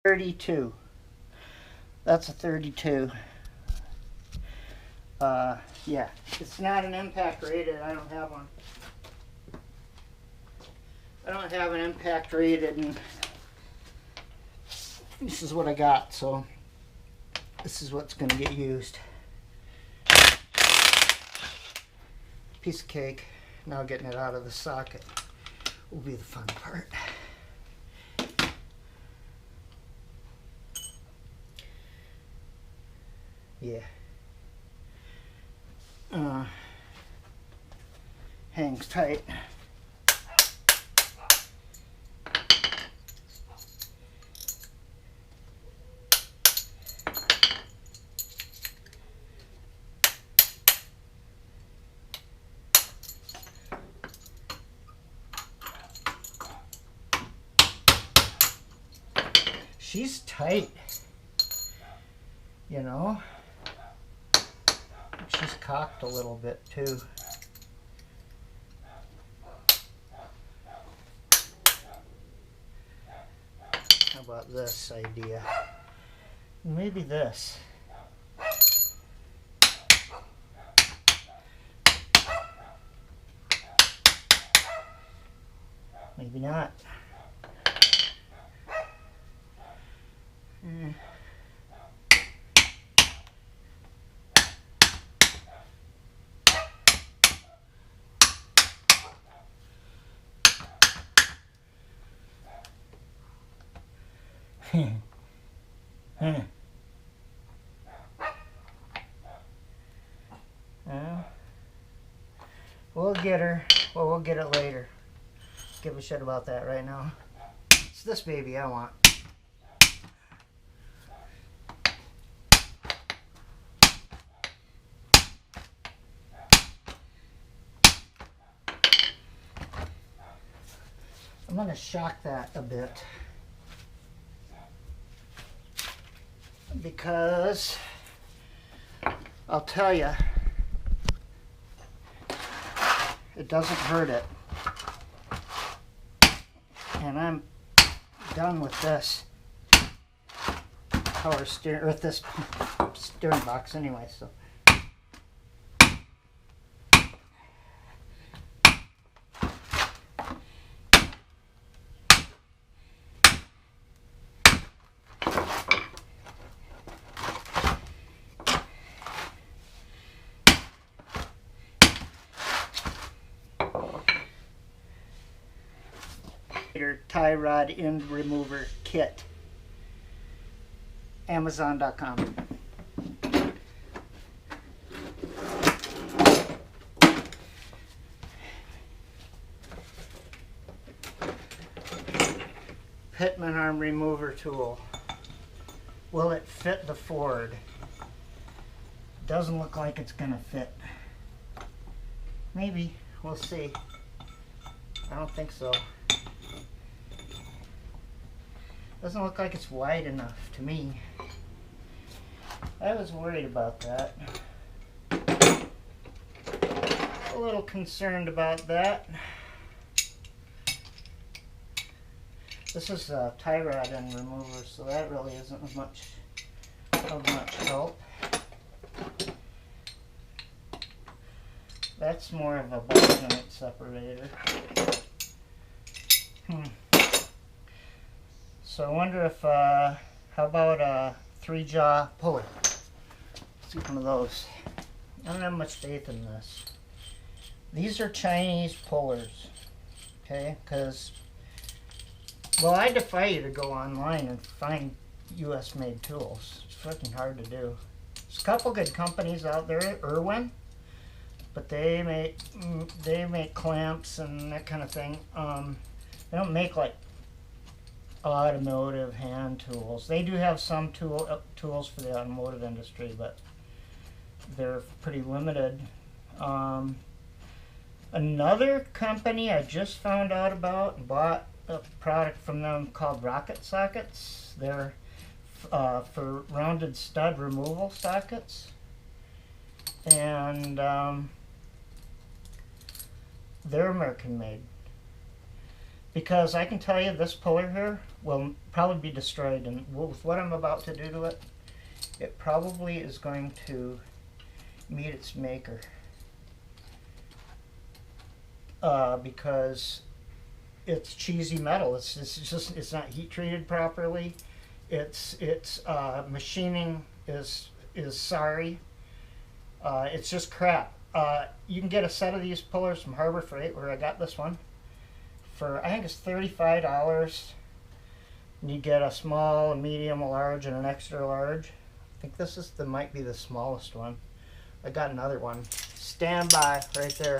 32. That's a 32. Yeah, it's not an impact rated. I don't have one. I don't have an impact rated, and this is what I got, so this is what's going to get used. Piece of cake. Now getting it out of the socket will be the fun part. Yeah. Hangs tight. She's tight, you know. She's cocked a little bit too. How about this idea? Maybe this. Maybe not. We'll get her. Well, we'll get it later. Give a shit about that right now. It's this baby I want. I'm going to shock that a bit, because I'll tell you, it doesn't hurt it. And I'm done with this power steering, or this steering box anyway, so. Tie rod end remover kit. Amazon.com. Pitman Arm remover tool. Will it fit the Ford? Doesn't look like it's gonna fit. Maybe. We'll see. I don't think so. Doesn't look like it's wide enough to me. I was worried about that. A little concerned about that. This is a tie rod end remover, so that really isn't of much help. That's more of a ball joint separator. So I wonder if, how about a 3-jaw pulley? Let's see one of those. I don't have much faith in this. These are Chinese pullers, okay? Because, well, I defy you to go online and find US made tools. It's freaking hard to do. There's a couple good companies out there, Irwin, but they make clamps and that kind of thing. They don't make like automotive hand tools. They do have some tools for the automotive industry, but they're pretty limited. Another company I just found out about and bought a product from them called Rocket Sockets. They're for rounded stud removal sockets, and they're American made. because I can tell you this puller here will probably be destroyed, and with what I'm about to do to it, it probably is going to meet its maker. Because it's cheesy metal. It's not heat treated properly. Its machining is sorry. It's just crap. You can get a set of these pullers from Harbor Freight, where I got this one, for I think it's $35. And you get a small, a medium, a large, and an extra large. I think this is might be the smallest one. I got another one. Stand by right there.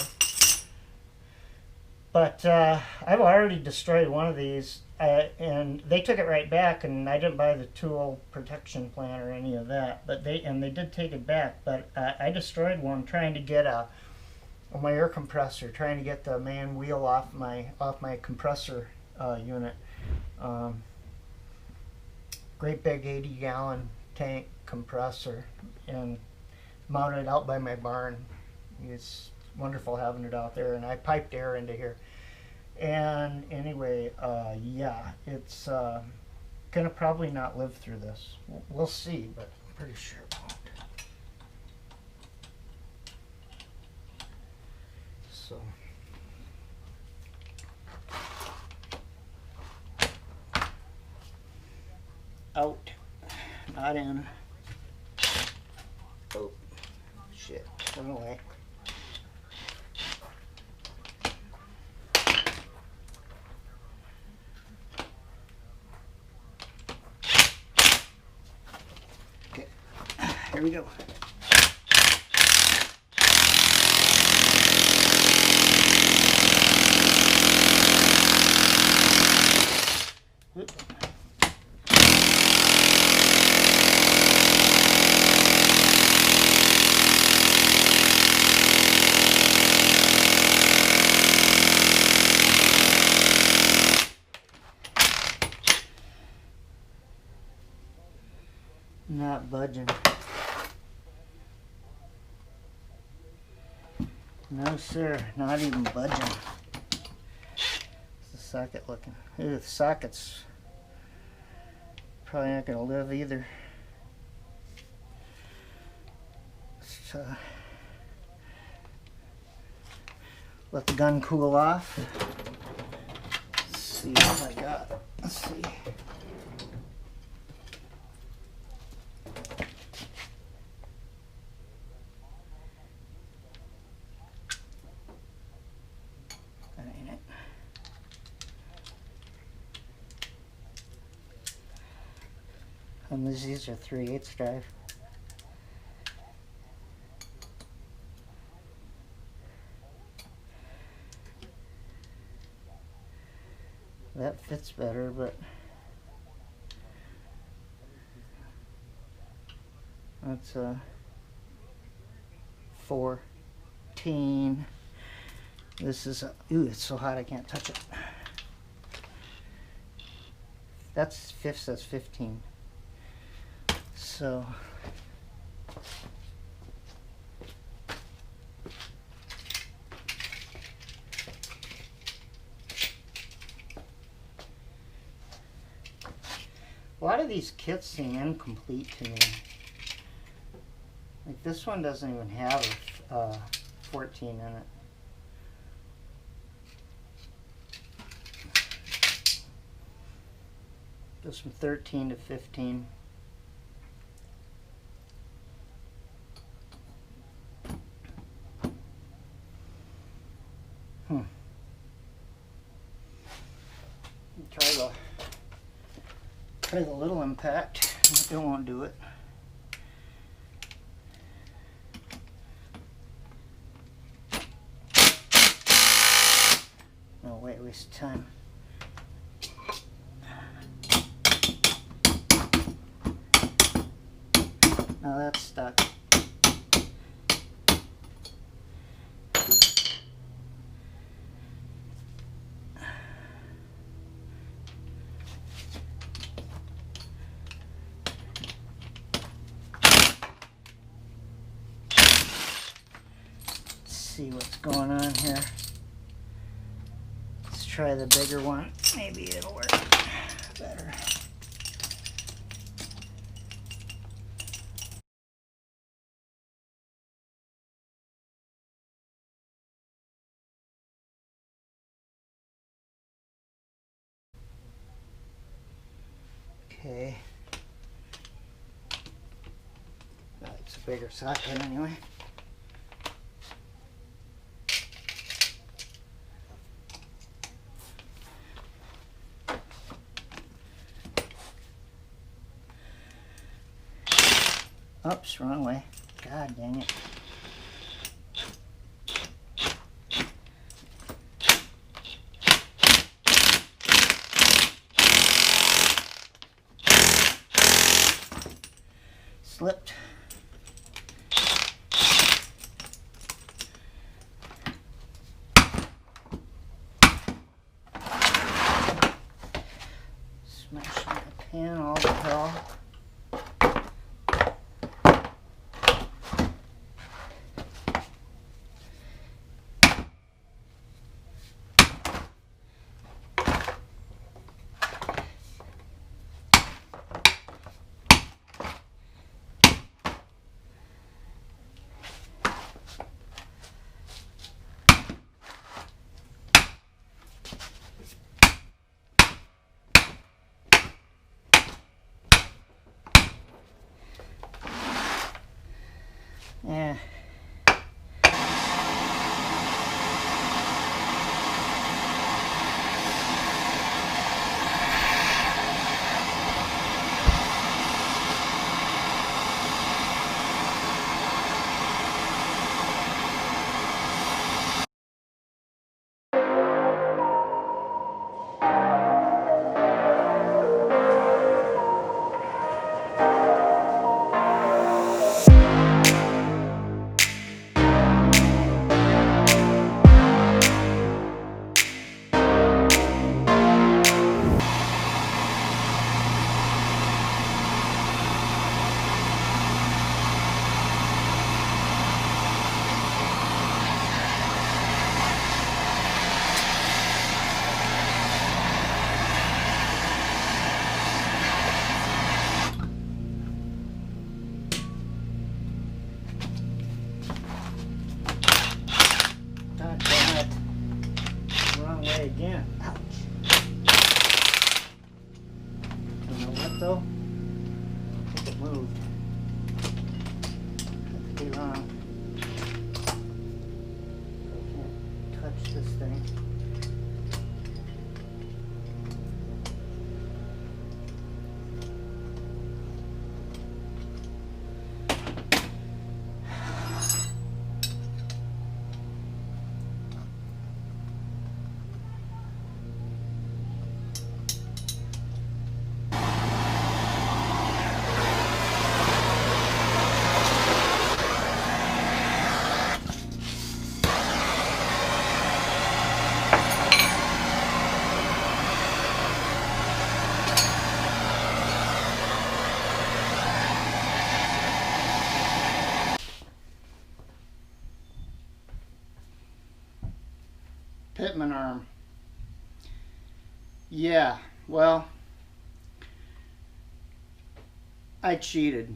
But I've already destroyed one of these, and they took it right back, and I didn't buy the tool protection plan or any of that. But they did take it back. But I destroyed one trying to get my air compressor, trying to get the man wheel off my compressor unit. Great big 80-gallon tank compressor, and mounted out by my barn. It's wonderful having it out there, and I piped air into here. And anyway, yeah, it's gonna probably not live through this. We'll see, but I'm pretty sure it won't. So out, not in. Oh shit, run away. Okay, here we go. Not budging. No sir, not even budging. What's the socket looking? Ew, the socket's probably not gonna live either. Let's let the gun cool off. Let's see what I got. Let's see. And these are 3/8 drive. That fits better, but that's 14. This is ooh, it's so hot I can't touch it. That's 15. So a lot of these kits seem incomplete to me. Like this one doesn't even have a 14 in it. Goes from 13 to 15. Try the little impact. It won't do it. No way, waste of time. Now that's stuck. See what's going on here. Let's try the bigger one. Maybe it'll work better. Okay. That's a bigger socket anyway. Oops, wrong way. God dang it. Slipped. Smashing the pan all the hell. Yeah. God damn it. Wrong way again. Ouch. You know what though? I think it moved. Could be wrong. I can't touch this thing. Pitman Arm. Yeah, well, I cheated.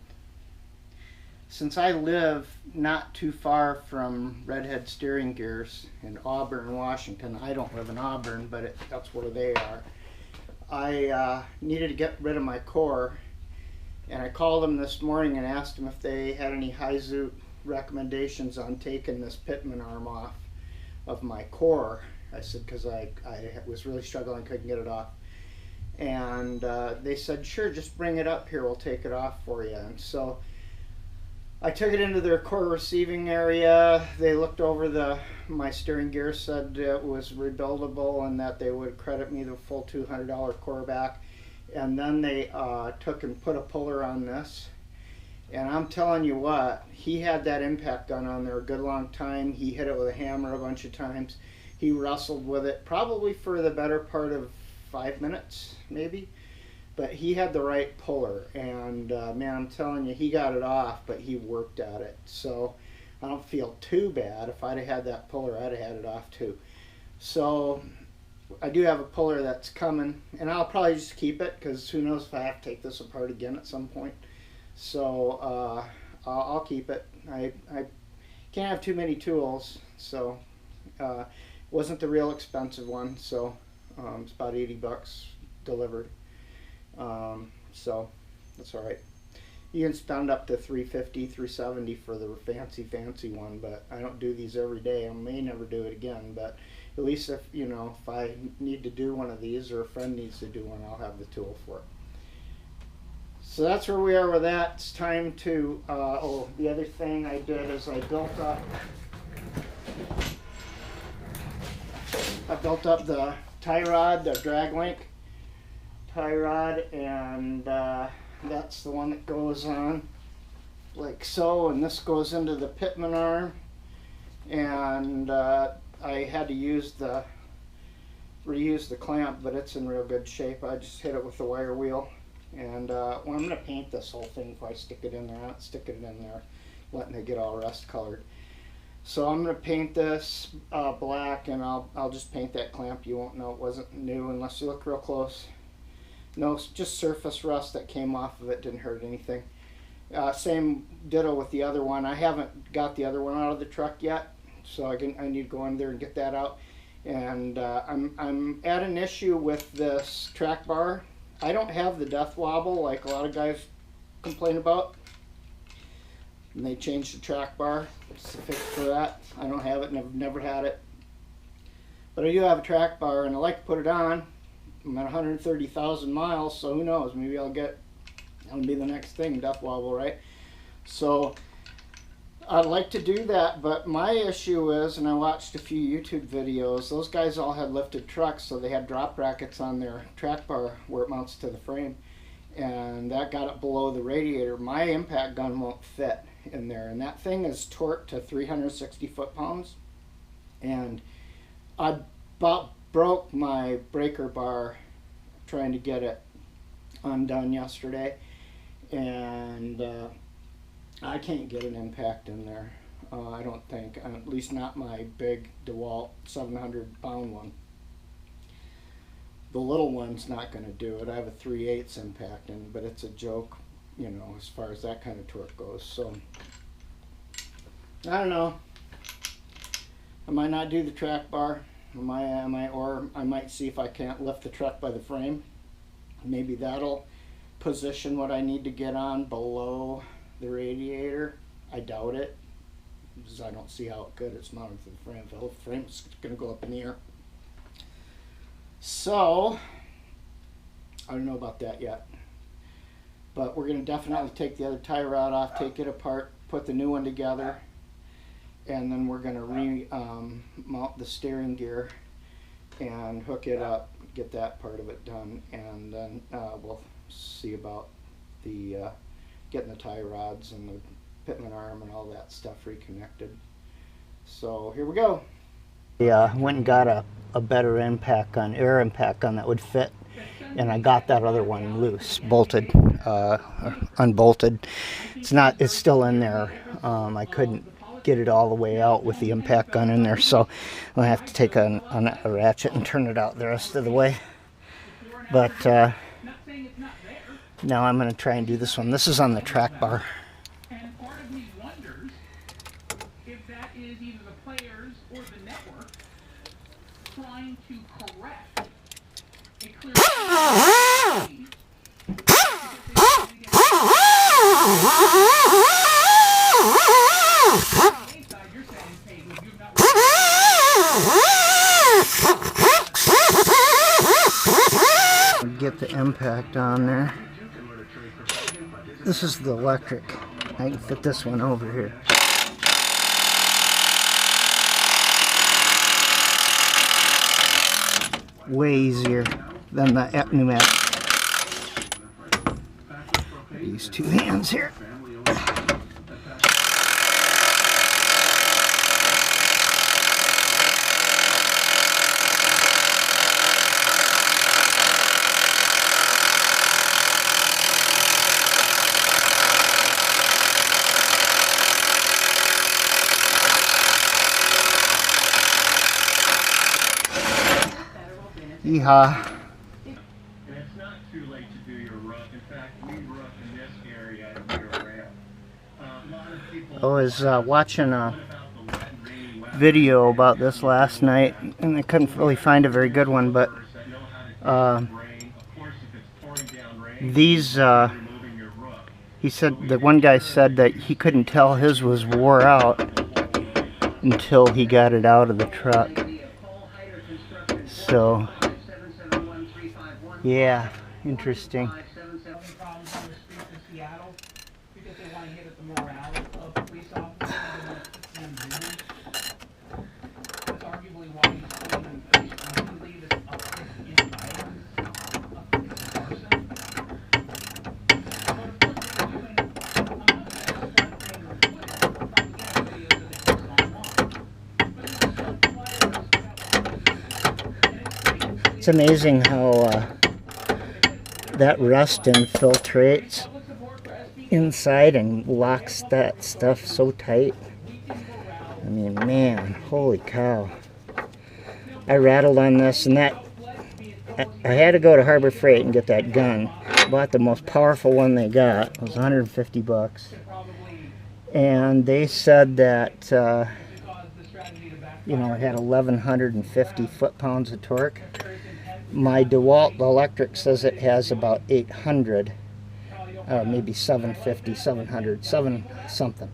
Since I live not too far from Redhead Steering Gears in Auburn, Washington, I don't live in Auburn, but that's where they are. I needed to get rid of my core, and I called them this morning and asked them if they had any High-Zoot recommendations on taking this Pitman Arm off of my core. I said, because I was really struggling, couldn't get it off. And they said, sure, just bring it up here, we'll take it off for you. And so I took it into their core receiving area. They looked over my steering gear, said it was rebuildable and that they would credit me the full $200 core back. And then they took and put a puller on this. And I'm telling you what, he had that impact gun on there a good long time. He hit it with a hammer a bunch of times. He wrestled with it probably for the better part of 5 minutes, maybe. But he had the right puller, and man, I'm telling you, he got it off, but he worked at it. So I don't feel too bad. If I'd have had that puller, I'd have had it off too. So I do have a puller that's coming, and I'll probably just keep it because who knows if I have to take this apart again at some point. So I'll keep it. I can't have too many tools, so it wasn't the real expensive one, so it's about 80 bucks delivered. So that's all right. You can spend up to $350, $370 for the fancy one, but I don't do these every day. I may never do it again, but at least if, you know, if I need to do one of these or a friend needs to do one, I'll have the tool for it. So that's where we are with that. It's time to, oh, the other thing I did is I built up the tie rod, the drag link tie rod, and that's the one that goes on like so, and this goes into the Pitman Arm, and I had to reuse the clamp, but it's in real good shape. I just hit it with the wire wheel, and well, I'm going to paint this whole thing before I stick it in there. I'm not sticking it in there, letting it get all rust colored. So I'm going to paint this black, and I'll just paint that clamp. You won't know it wasn't new unless you look real close. No, just surface rust that came off of it, didn't hurt anything. Same ditto with the other one. I haven't got the other one out of the truck yet, so I need to go in there and get that out. And I'm at an issue with this track bar. I don't have the death wobble like a lot of guys complain about. And they changed the track bar. It's a fix for that. I don't have it, never had it. But I do have a track bar, and I like to put it on. I'm at 130,000 miles, so who knows? Maybe that'll be the next thing, death wobble, right? So I'd like to do that, but my issue is, and I watched a few YouTube videos, those guys all had lifted trucks, so they had drop brackets on their track bar where it mounts to the frame, and that got it below the radiator. My impact gun won't fit in there, and that thing is torqued to 360 foot-pounds, and I about broke my breaker bar trying to get it undone yesterday, and I can't get an impact in there. I don't think, at least not my big DeWalt 700-pound one. The little one's not going to do it. I have a 3/8 impact in, but it's a joke, you know, as far as that kind of torque goes. So I don't know. I might not do the track bar. Or I might see if I can't lift the truck by the frame. Maybe that'll position what I need to get on below the radiator. I doubt it, because I don't see how good it's mounted to the frame. If the frame's going to go up in the air. So I don't know about that yet. But we're going to definitely take the other tie rod off, take it apart, put the new one together, and then we're going to mount the steering gear and hook it up, get that part of it done, and then we'll see about the getting the tie rods and the Pitman Arm and all that stuff reconnected. So here we go. Yeah, went and got a better impact gun, air impact gun that would fit, and I got that other one loose, bolted, unbolted. It's still in there. I couldn't get it all the way out with the impact gun in there, so I'll have to take a ratchet and turn it out the rest of the way. But now I'm going to try and do this one. This is on the track bar. And part of me wonders if that is either the players or the network trying to correct a clear get the impact on there. This is the electric. I can fit this one over here. Way easier than the pneumatic. Use two hands here. Yeehaw. And it's not too late to do your roof. In fact, we roof in this area year-round. A lot of people. I was watching a video about this last night, and I couldn't really find a very good one, but these, he said, the one guy said that he couldn't tell his was wore out until he got it out of the truck. So, yeah, interesting. It's amazing how that rust infiltrates inside and locks that stuff so tight. I mean, man, holy cow. I rattled on this, and that I had to go to Harbor Freight and get that gun. Bought the most powerful one they got. It was 150 bucks. And they said that you know, it had 1,150 foot-pounds of torque. My DeWalt electric says it has about 800, maybe 750, 700, 7 something.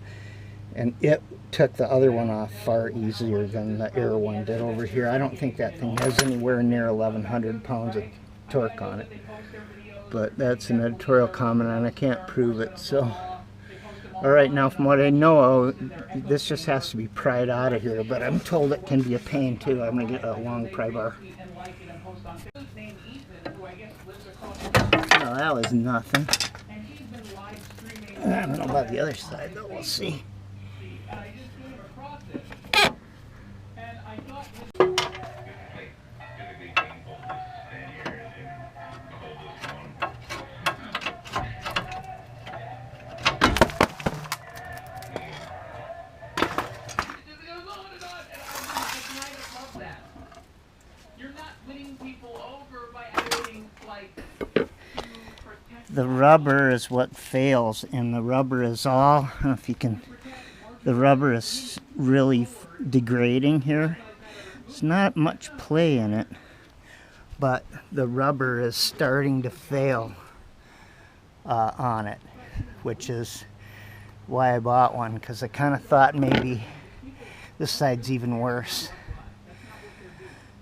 And it took the other one off far easier than the Air one did over here. I don't think that thing has anywhere near 1,100 pounds of torque on it. But that's an editorial comment, and I can't prove it. So, all right, now from what I know, this just has to be pried out of here. But I'm told it can be a pain too. I'm gonna get a long pry bar. No, that was nothing. I don't know about the other side, though. We'll see. The rubber is what fails, and the rubber is all, I don't know if you can, the rubber is really degrading here. There's not much play in it, but the rubber is starting to fail on it, which is why I bought one, because I kind of thought maybe this side's even worse.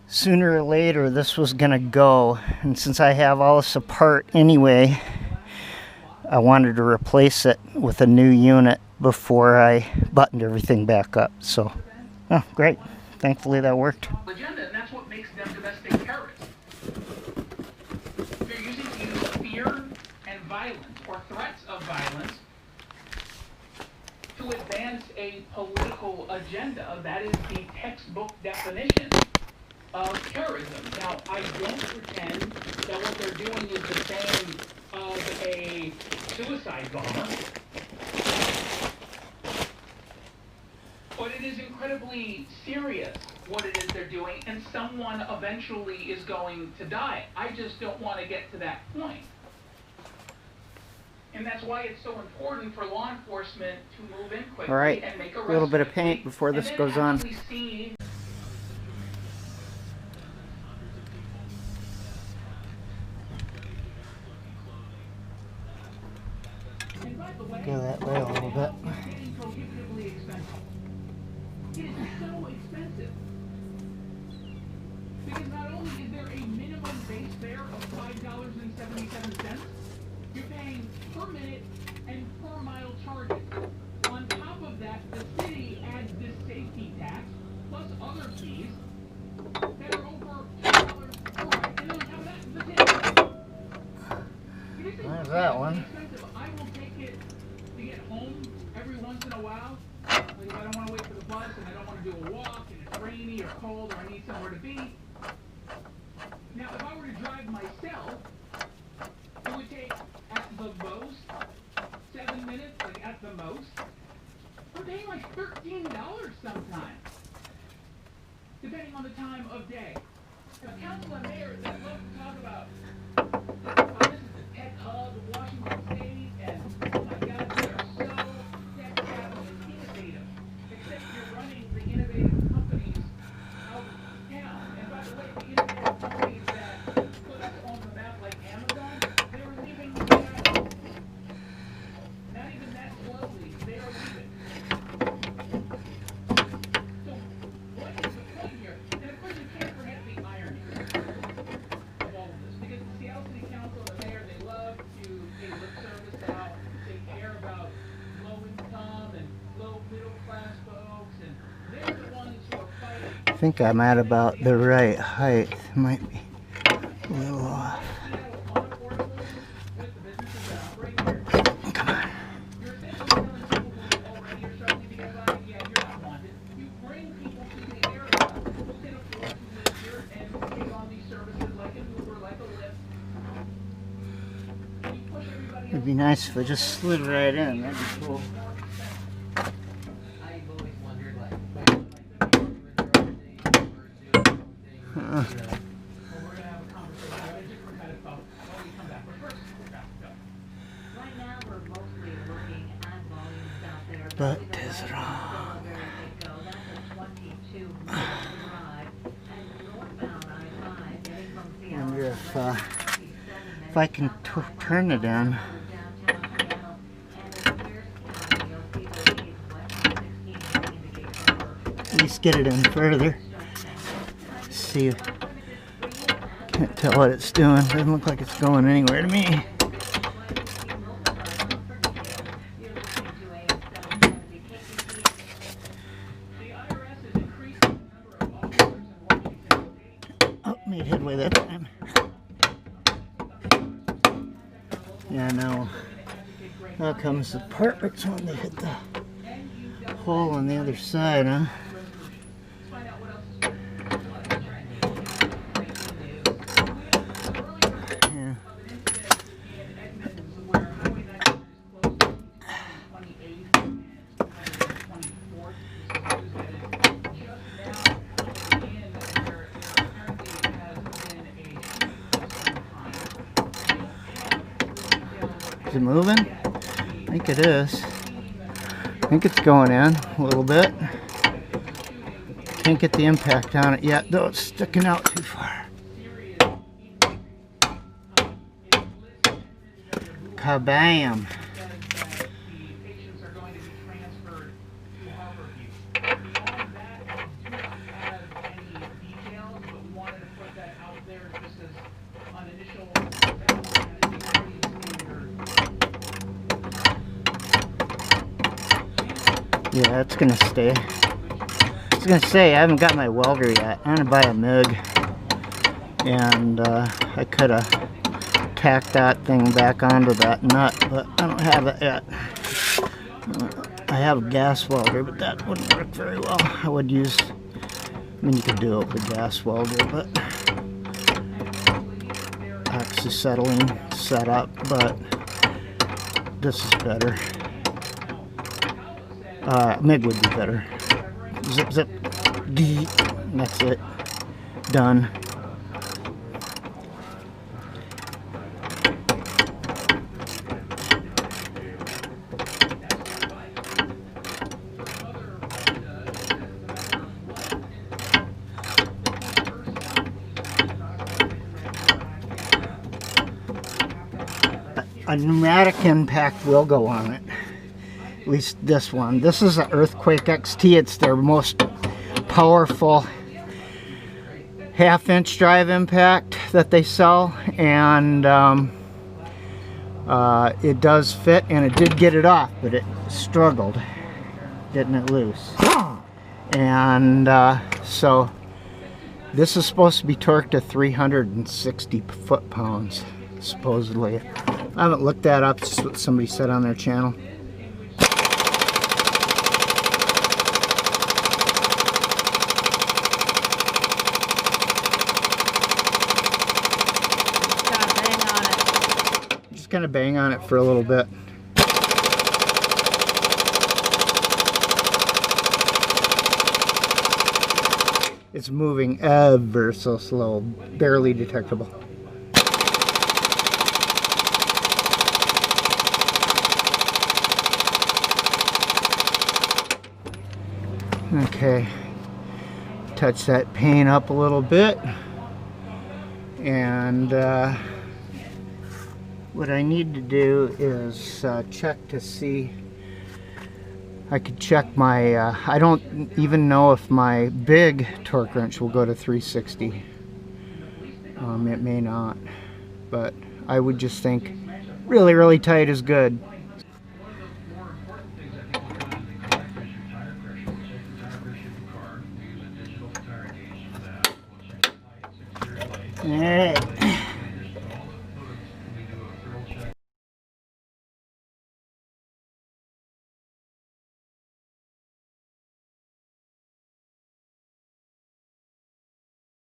Sooner or later this was gonna go, and since I have all this apart anyway, I wanted to replace it with a new unit before I buttoned everything back up. So, oh, great. Thankfully that worked. Agenda, and that's what makes them domestic terrorists. They're using to use fear and violence, or threats of violence, to advance a political agenda. That is the textbook definition of terrorism. Now, I don't pretend that what they're doing is the same of a suicide bomber, but it is incredibly serious what it is they're doing, and someone eventually is going to die. I just don't want to get to that point. And that's why it's so important for law enforcement to move in quickly. All right, and make a little bit of paint before this goes on. Go that way a little bit. It is so expensive. Because not only is there a minimum base fare of $5.77, you're paying per minute and per mile charges. On top of that, the city adds this safety tax, plus other fees that are over $2 per ride. And then on top of that, the tip. There's that one. I will take it to get home every once in a while. Like if I don't want to wait for the bus and I don't want to do a walk and it's rainy or cold or I need somewhere to be. Now, if I were to drive myself, it would take at the most 7 minutes, like at the most. I'm paying like $13 sometimes, depending on the time of day. A council and mayor that love to talk about, this is the tech hub of Washington State, and oh my God, we are so tech savvy and innovative. Except you're running the innovative companies out of town. And by the way, the innovative companies that put us on the map like Amazon, they're leaving Seattle. Not even that slowly, they are leaving. So what is the point here? And of course you can't forget the irony of all of this, because the Seattle City Council and the mayor, they love to pay lip service to how they care about low income and low middle class folks, and they're the ones who are fighting. I think I'm at about the right height. Might be a little off. Come on. You're essentially telling people who already are struggling to get by, yeah, you're not wanted. You bring people to the area who can afford to live here and take on these services like an Uber, like a Lyft. And you push everybody It'd be nice if I just slid right in. That'd be cool. I've always wondered, like the Well, we're going to have a conversation about a different kind of thought when we come back. But first, go. Right now, we're mostly looking at volumes out there. But The it's west wrong. is where they go. That's a 22-mile drive. And northbound I-5, getting from Seattle Wonder to if, Redmond, if I can turn it in. downtown Seattle. And in Pierce County, you'll see the leads west of 16 indicate over. At least get it in further. See. Can't tell what it's doing. Doesn't look like it's going anywhere to me. Oh, made headway that time. Yeah, now how comes the apartments when they hit the hole on the other side, huh? Yeah. Is it moving? I think it is. I think it's going in a little bit. Can't get the impact on it yet, though it's sticking out too far. Kabam! Yeah, it's gonna stay. I was gonna say I haven't got my welder yet. I'm gonna buy a MIG, and I could have tacked that thing back onto that nut, but I don't have it yet. I have a gas welder, but that wouldn't work very well. I would use. I mean, you could do it with a gas welder, but oxyacetylene setup. But this is better. MIG would be better. Zip, zip. That's it. Done. A pneumatic impact will go on it. At least this one. This is an Earthquake XT. It's their most powerful half-inch drive impact that they sell, and it does fit, and it did get it off, but it struggled getting it loose. And so this is supposed to be torqued to 360 foot-pounds, supposedly. I haven't looked that up. It's what somebody said on their channel. Just gonna bang on it for a little bit. It's moving ever so slow, barely detectable. Okay, touch that paint up a little bit, and what I need to do is check to see. I could check my, I don't even know if my big torque wrench will go to 360. It may not, but I would just think really, really tight is good. One of the more important things I think we'll do in the collector is your tire pressure. We'll check the tire pressure of your car. We use a digital tire gauge for that. We'll check the light, 6-year light. All right.